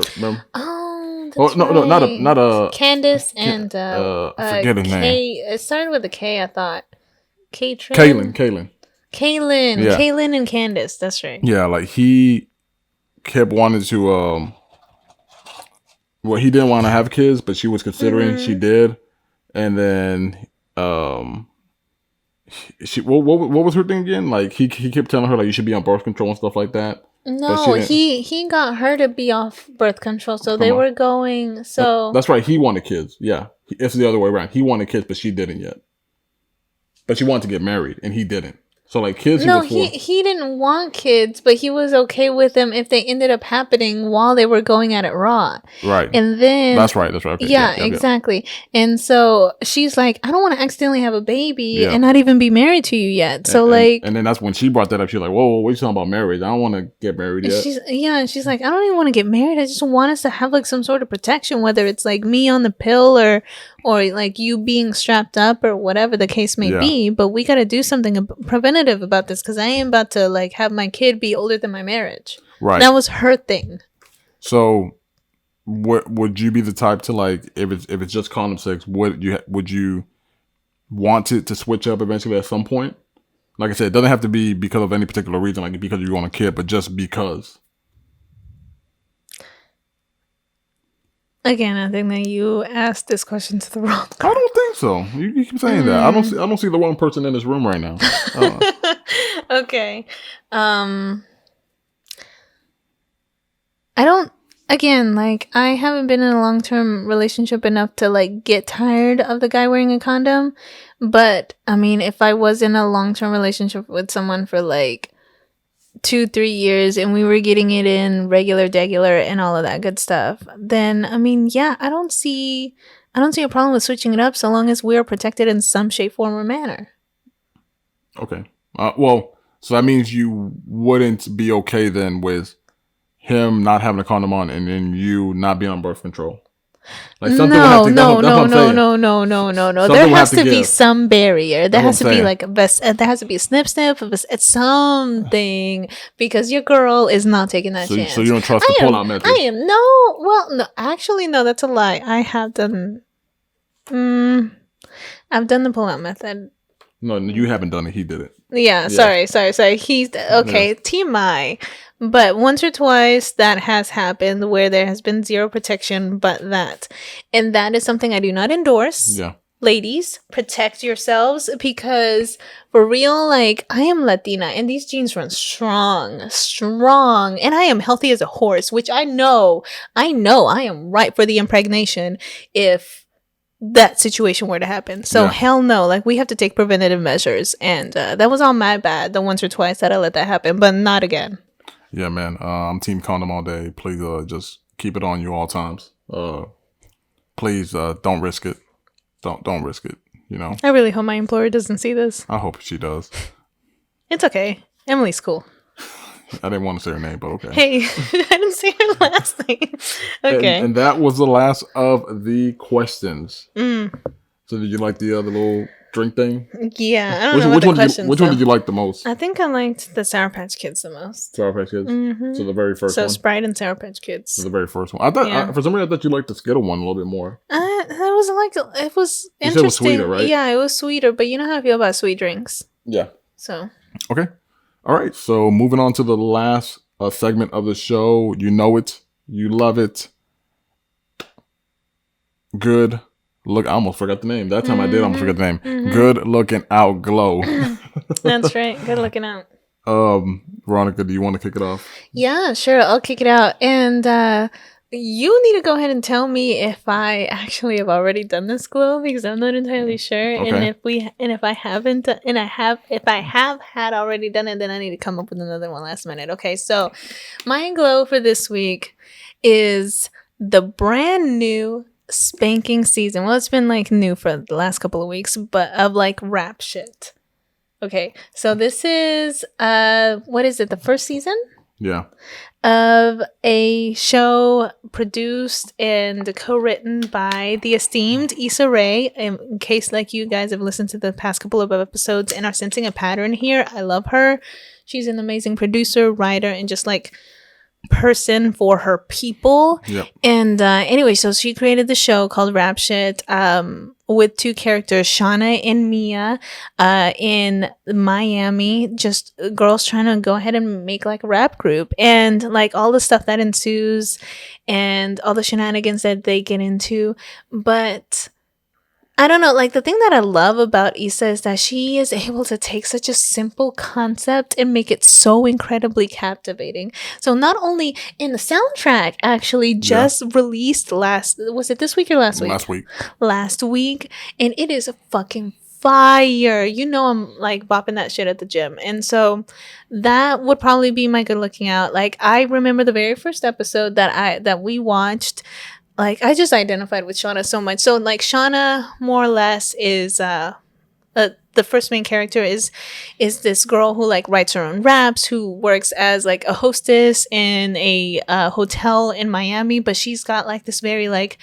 [SPEAKER 2] Oh, that's
[SPEAKER 1] No,
[SPEAKER 2] right.
[SPEAKER 1] not a.
[SPEAKER 2] Candace and
[SPEAKER 1] I forget his name.
[SPEAKER 2] It started with a K, I thought.
[SPEAKER 1] Kaylin. Yeah.
[SPEAKER 2] Kaylin and Candace. That's right.
[SPEAKER 1] Yeah, like he kept wanting to. Well, he didn't want to have kids, but she was considering.
[SPEAKER 2] Mm-hmm.
[SPEAKER 1] She did, and then she what was her thing again? Like he kept telling her like you should be on birth control and stuff like that.
[SPEAKER 2] No, he got her to be off birth control, so they were going. So
[SPEAKER 1] that's right. He wanted kids. Yeah, it's the other way around. He wanted kids, but she didn't yet. But she wanted to get married, and he didn't. So like kids.
[SPEAKER 2] No, he didn't want kids, but he was okay with them if they ended up happening while they were going at it raw.
[SPEAKER 1] Right.
[SPEAKER 2] And then
[SPEAKER 1] that's right. Okay.
[SPEAKER 2] Yeah, exactly. And so she's like, I don't want to accidentally have a baby
[SPEAKER 1] Yeah.
[SPEAKER 2] and not even be married to you yet. So
[SPEAKER 1] and then that's when she brought that up. She's like, whoa, what are you talking about marriage? I don't want to get married yet.
[SPEAKER 2] She's like, I don't even want to get married. I just want us to have like some sort of protection, whether it's like me on the pill or like you being strapped up or whatever the case may be. But we got to do something preventative about this because I am about to like have my kid be older than my marriage.
[SPEAKER 1] Right.
[SPEAKER 2] That was her thing.
[SPEAKER 1] So would you be the type to like if it's just condom sex, would you want it to switch up eventually at some point? Like I said, it doesn't have to be because of any particular reason, like because you want a kid, but just because.
[SPEAKER 2] Again, I think that you asked this question to the wrong person.
[SPEAKER 1] I don't think so. You keep saying that. I don't see the wrong person in this room right now.
[SPEAKER 2] Okay. I don't. Again, like I haven't been in a long-term relationship enough to like get tired of the guy wearing a condom. But I mean, if I was in a long-term relationship with someone for like 2-3 years and we were getting it in regular degular and all of that good stuff, then I mean, yeah, I don't see a problem with switching it up so long as we're protected in some shape, form, or manner.
[SPEAKER 1] Okay. Well, so that means you wouldn't be okay then with him not having a condom on and then you not being on birth control. Like something
[SPEAKER 2] no.
[SPEAKER 1] Something
[SPEAKER 2] There has to be
[SPEAKER 1] give.
[SPEAKER 2] some barrier. There has
[SPEAKER 1] That's
[SPEAKER 2] to
[SPEAKER 1] what I'm
[SPEAKER 2] be like there has to be a snip, it's something because your girl is not taking that chance.
[SPEAKER 1] So you don't trust the pull-out method?
[SPEAKER 2] Actually, no, that's a lie. I have done. I've done the pull-out method.
[SPEAKER 1] No, you haven't done it. He did it.
[SPEAKER 2] Yeah. Sorry. He's okay. Yeah. TMI. But once or twice that has happened where there has been zero protection, and that is something I do not endorse.
[SPEAKER 1] Yeah.
[SPEAKER 2] Ladies, protect yourselves because for real, like I am Latina and these genes run strong, and I am healthy as a horse, which I know I am ripe for the impregnation if that situation were to happen. So hell no, like we have to take preventative measures, and that was all my bad the once or twice that I let that happen, but not again.
[SPEAKER 1] Yeah, man. I'm team condom all day. Please just keep it on you all times. Please don't risk it. Don't risk it, you know.
[SPEAKER 2] I really hope my employer doesn't see this.
[SPEAKER 1] I hope she does.
[SPEAKER 2] It's okay. Emily's cool.
[SPEAKER 1] I didn't want to say her name, but okay.
[SPEAKER 2] Hey, I didn't say her last name. Okay.
[SPEAKER 1] And that was the last of the questions. So did you like the little drink thing?
[SPEAKER 2] Yeah, I don't know what the questions.
[SPEAKER 1] Which one did you like the most?
[SPEAKER 2] I think I liked the Sour Patch Kids the most.
[SPEAKER 1] Sour Patch Kids?
[SPEAKER 2] Mm-hmm.
[SPEAKER 1] So the very first one?
[SPEAKER 2] So Sprite and Sour Patch Kids.
[SPEAKER 1] So the very first one. I thought, for some reason, I thought you liked the Skittle one a little bit more.
[SPEAKER 2] It was interesting.
[SPEAKER 1] You said it was sweeter, right?
[SPEAKER 2] Yeah, it was sweeter, but you know how I feel about sweet drinks.
[SPEAKER 1] Yeah.
[SPEAKER 2] So.
[SPEAKER 1] Okay. All right. So moving on to the last segment of the show. You know it. You love it. Good. Look, I almost forgot the name. That time I did almost forget the name. Mm-hmm. Good looking out glow.
[SPEAKER 2] That's right. Good looking out.
[SPEAKER 1] Veronica, do you want to kick it off?
[SPEAKER 2] Yeah, sure. I'll kick it out. And you need to go ahead and tell me if I actually have already done this glow because I'm not entirely sure.
[SPEAKER 1] Okay.
[SPEAKER 2] And if I haven't, if I have had already done it, then I need to come up with another one last minute. Okay. So my glow for this week is the brand new spanking season. Well, it's been like new for the last couple of weeks, but of like rap shit. Okay, so this is what is it? The first season?
[SPEAKER 1] Yeah.
[SPEAKER 2] Of a show produced and co-written by the esteemed Issa Rae. In case like you guys have listened to the past couple of episodes and are sensing a pattern here, I love her. She's an amazing producer, writer, and just like person for her people.
[SPEAKER 1] Yep.
[SPEAKER 2] And anyway, so she created the show called Rap Shit with two characters, Shauna and Mia, in Miami, just girls trying to go ahead and make like a rap group, and like all the stuff that ensues and all the shenanigans that they get into. But I don't know, like the thing that I love about Issa is that she is able to take such a simple concept and make it so incredibly captivating. So not only in the soundtrack actually just released was it this week or last week? Last week. And it is fucking fire. You know, I'm like bopping that shit at the gym. And so that would probably be my good looking out. Like I remember the very first episode that we watched. Like, I just identified with Shauna so much. So, like, Shauna, more or less, is the first main character is this girl who, like, writes her own raps, who works as, like, a hostess in a hotel in Miami. But she's got, like, this very, like,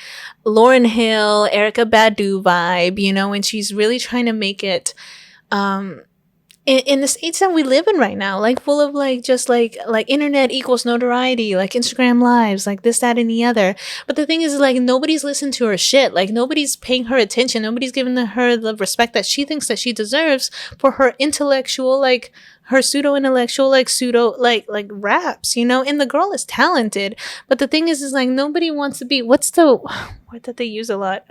[SPEAKER 2] Lauryn Hill, Erykah Badu vibe, you know, and she's really trying to make it in this age that we live in right now, like full of like just like internet equals notoriety, like Instagram lives, like this, that, and the other. But the thing is, like, nobody's listened to her shit. Like nobody's paying her attention. Nobody's giving her the respect that she thinks that she deserves for her intellectual, like her pseudo-intellectual, like like raps, you know. And the girl is talented. But the thing is like nobody wants to be. What's the word that they use a lot?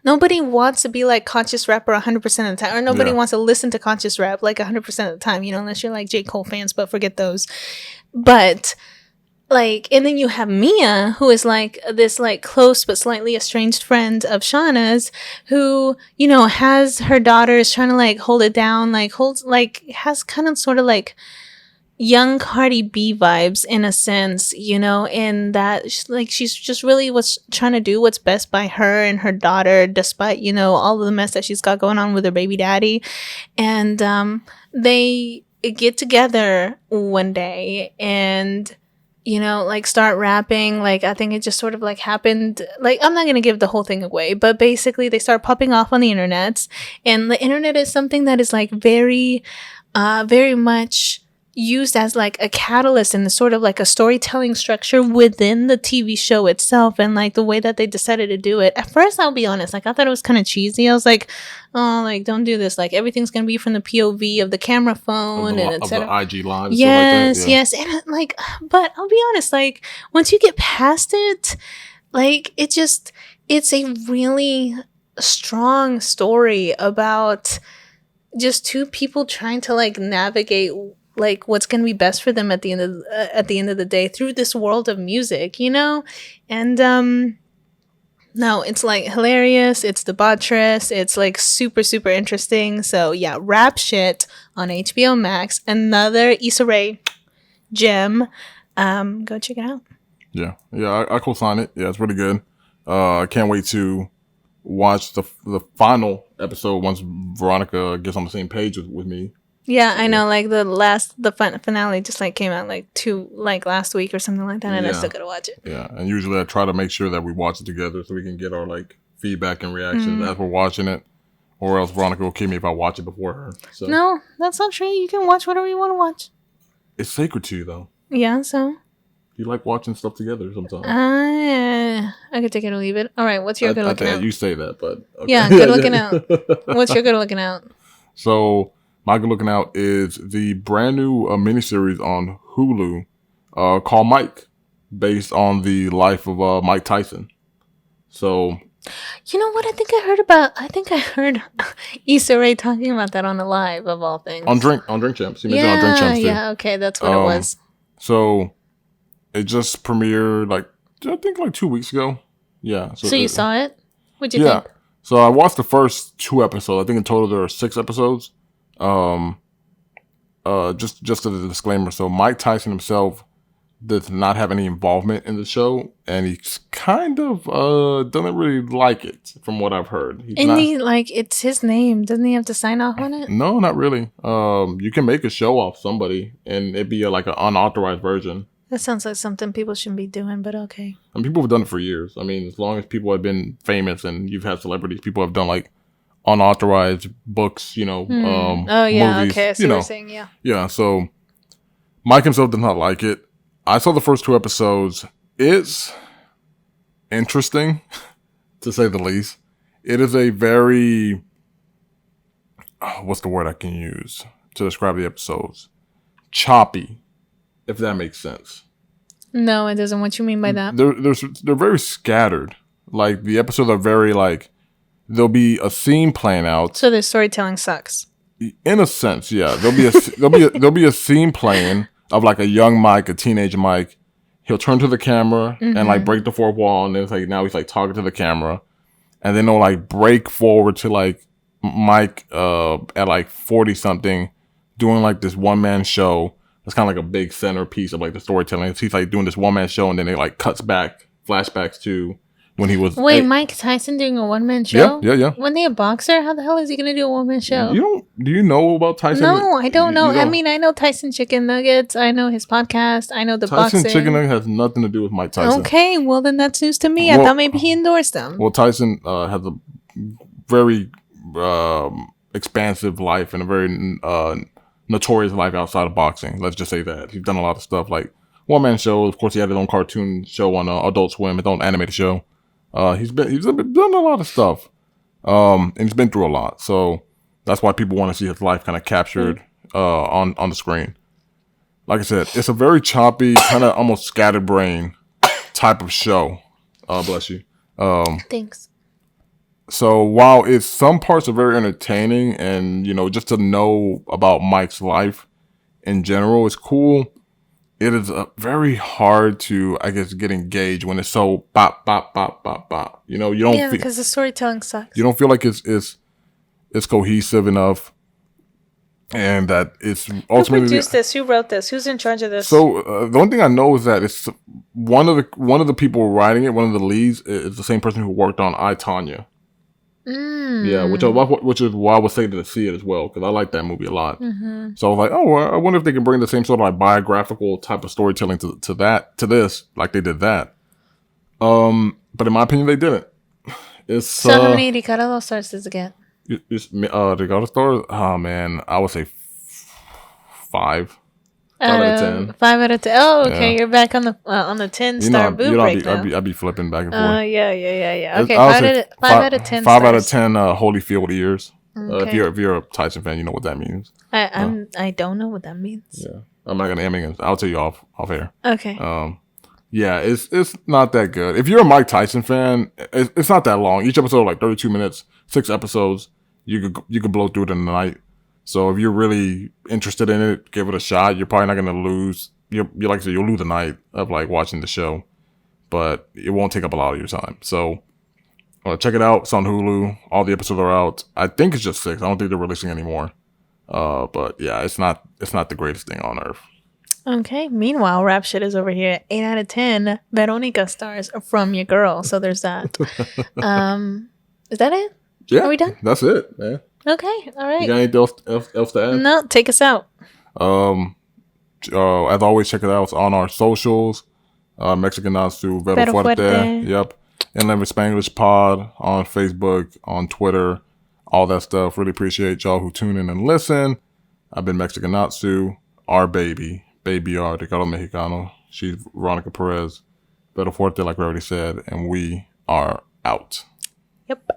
[SPEAKER 2] Nobody wants to be like conscious rapper 100% of the time, or nobody wants to listen to conscious rap like 100% of the time, you know, unless you're like J. Cole fans, but forget those. But like, and then you have Mia, who is like this like close but slightly estranged friend of Shauna's, who, you know, has her daughters trying to like hold it down, has kind of sort of like young Cardi B vibes in a sense, you know, in that she's just really trying to do what's best by her and her daughter, despite, you know, all of the mess that she's got going on with her baby daddy. And they get together one day and, you know, like start rapping. Like I think it just sort of like happened. Like I'm not gonna give the whole thing away, but basically they start popping off on the internet, and the internet is something that is like very much used as like a catalyst and sort of like a storytelling structure within the TV show itself, and like the way that they decided to do it. At first, I'll be honest, like I thought it was kind of cheesy. I was like, oh, like don't do this. Like everything's gonna be from the POV of the camera phone and etc.
[SPEAKER 1] Of the IG live.
[SPEAKER 2] Yes,
[SPEAKER 1] like that. Yeah.
[SPEAKER 2] yes, and like, but I'll be honest, like once you get past it, like it's a really strong story about just two people trying to like navigate like what's going to be best for them at the end of the day through this world of music, you know? And no, it's like hilarious, it's debaucherous, it's like super super interesting. So yeah, Rap Shit on HBO Max, another Issa Rae gem. Go check it out.
[SPEAKER 1] Yeah, I co-sign it. Yeah, it's pretty good. I can't wait to watch the final episode once Veronica gets on the same page with me.
[SPEAKER 2] Yeah, I know. Like the finale just like came out like last week or something like that, and I still gotta watch it.
[SPEAKER 1] Yeah, and usually I try to make sure that we watch it together so we can get our like feedback and reactions as we're watching it, or else Veronica will kill me if I watch it before her. So.
[SPEAKER 2] No, that's not true. You can watch whatever you want to watch.
[SPEAKER 1] It's sacred to you, though.
[SPEAKER 2] Yeah, so.
[SPEAKER 1] You like watching stuff together sometimes.
[SPEAKER 2] I could take it or leave it. All right, what's your good looking out?
[SPEAKER 1] You say that, but okay.
[SPEAKER 2] Yeah, good looking out. What's your good looking out?
[SPEAKER 1] So. My good looking out is the brand new miniseries on Hulu called Mike, based on the life of Mike Tyson. So,
[SPEAKER 2] you know what? I think I heard Issa Rae talking about that on the live of all things.
[SPEAKER 1] On Drink Champs. He mentioned on Drink Champs too.
[SPEAKER 2] Yeah, okay, that's what it was.
[SPEAKER 1] So, it just premiered I think 2 weeks ago. Yeah. So
[SPEAKER 2] you saw it? What'd you think?
[SPEAKER 1] So I watched the first 2 episodes. I think in total there are 6 episodes. Just as a disclaimer, so Mike Tyson himself does not have any involvement in the show, and he's kind of doesn't really like it, from what I've heard.
[SPEAKER 2] It's his name. Doesn't he have to sign off on it?
[SPEAKER 1] No, not really. You can make a show off somebody, and it'd be like an unauthorized version.
[SPEAKER 2] That sounds like something people shouldn't be doing, but okay.
[SPEAKER 1] And people have done it for years. I mean, as long as people have been famous and you've had celebrities, people have done like unauthorized books, movies,
[SPEAKER 2] okay, I see what you're saying, yeah.
[SPEAKER 1] Yeah, so Mike himself does not like it. I saw the first 2 episodes. It's interesting, to say the least. It is a very, what's the word I can use to describe the episodes? Choppy, if that makes sense.
[SPEAKER 2] No, it doesn't. What you mean by that?
[SPEAKER 1] They're very scattered. Like, the episodes are very, like, there'll be a scene playing out.
[SPEAKER 2] So the storytelling sucks.
[SPEAKER 1] In a sense, yeah. There'll be a scene playing of like a young Mike, a teenage Mike. He'll turn to the camera and like break the fourth wall, and then it's like now he's like talking to the camera, and then they'll like break forward to like Mike at like 40 something, doing like this one man show. It's kind of like a big centerpiece of like the storytelling. He's like doing this one man show, and then it like cuts back flashbacks to when he was.
[SPEAKER 2] Wait, Mike Tyson doing a one man show?
[SPEAKER 1] Yeah.
[SPEAKER 2] Wasn't he a boxer? How the hell is he gonna do a one man show?
[SPEAKER 1] Do you know about Tyson?
[SPEAKER 2] No, I don't know. I mean, I know Tyson Chicken Nuggets. I know his podcast. I know the
[SPEAKER 1] Tyson
[SPEAKER 2] boxing.
[SPEAKER 1] Chicken Nuggets has nothing to do with Mike Tyson.
[SPEAKER 2] Okay, well then that's news to me. I thought maybe he endorsed them.
[SPEAKER 1] Well, Tyson has a very expansive life and a very notorious life outside of boxing. Let's just say that. He's done a lot of stuff like one-man shows. Of course, he had his own cartoon show on Adult Swim, his own animated show. He's done a lot of stuff, and he's been through a lot. So that's why people want to see his life kind of captured on the screen. Like I said, it's a very choppy, kind of almost scatterbrain type of show. Bless you.
[SPEAKER 2] Thanks.
[SPEAKER 1] So while some parts are very entertaining, and just to know about Mike's life in general is cool, it is very hard to, I guess, get engaged when it's so bop bop bop bop bop. You don't
[SPEAKER 2] because the storytelling sucks.
[SPEAKER 1] You don't feel like it's cohesive enough, and that it's ultimately.
[SPEAKER 2] Who produced this? Who wrote this? Who's in charge of this?
[SPEAKER 1] So the one thing I know is that it's one of the people writing it. One of the leads is the same person who worked on I, Tonya. Yeah, which is why I was saying to see it as well, because I like that movie a lot. So I was like, I wonder if they can bring the same sort of like biographical type of storytelling to this, like they did that. But in my opinion, they didn't.
[SPEAKER 2] So how many Ricardo stars does it get?
[SPEAKER 1] Ricardo stars? Oh man, I would say 5. 5 out of 10.
[SPEAKER 2] 5 out of 10. Oh, okay. Yeah. You're back on the 10-star boo break now.
[SPEAKER 1] I'd be flipping back and forth.
[SPEAKER 2] Yeah. Okay, 5 out of 10.
[SPEAKER 1] 5 out of 10 Holyfield ears. Okay. If you're a Tyson fan, you know what that means.
[SPEAKER 2] I don't know what that means.
[SPEAKER 1] Yeah, I'm not gonna. I'll tell you off air.
[SPEAKER 2] Okay.
[SPEAKER 1] Yeah, it's not that good. If you're a Mike Tyson fan, it's not that long. Each episode like 32 minutes, 6 episodes. You could blow through it in the night. So if you're really interested in it, give it a shot. You're probably not going to lose. You're like I said, you'll lose the night of like watching the show, but it won't take up a lot of your time. So check it out. It's on Hulu. All the episodes are out. I think it's just 6. I don't think they're releasing any more. But yeah, it's not the greatest thing on earth.
[SPEAKER 2] Okay. Meanwhile, Rap Shit is over here at 8 out of 10 Veronica stars from your girl. So there's that. Is that it?
[SPEAKER 1] Yeah.
[SPEAKER 2] Are we done?
[SPEAKER 1] That's it, man.
[SPEAKER 2] Okay, all right.
[SPEAKER 1] You got anything else to add?
[SPEAKER 2] No, take us out.
[SPEAKER 1] As always, check it out. It's on our socials. Mexican Natsu, Vero Fuerte. Yep. And then with Spanglish Pod on Facebook, on Twitter, all that stuff. Really appreciate y'all who tune in and listen. I've been Mexican Natsu, our baby R, Ricardo Mexicano. She's Veronica Perez, Vero Fuerte, like we already said, and we are out.
[SPEAKER 2] Yep.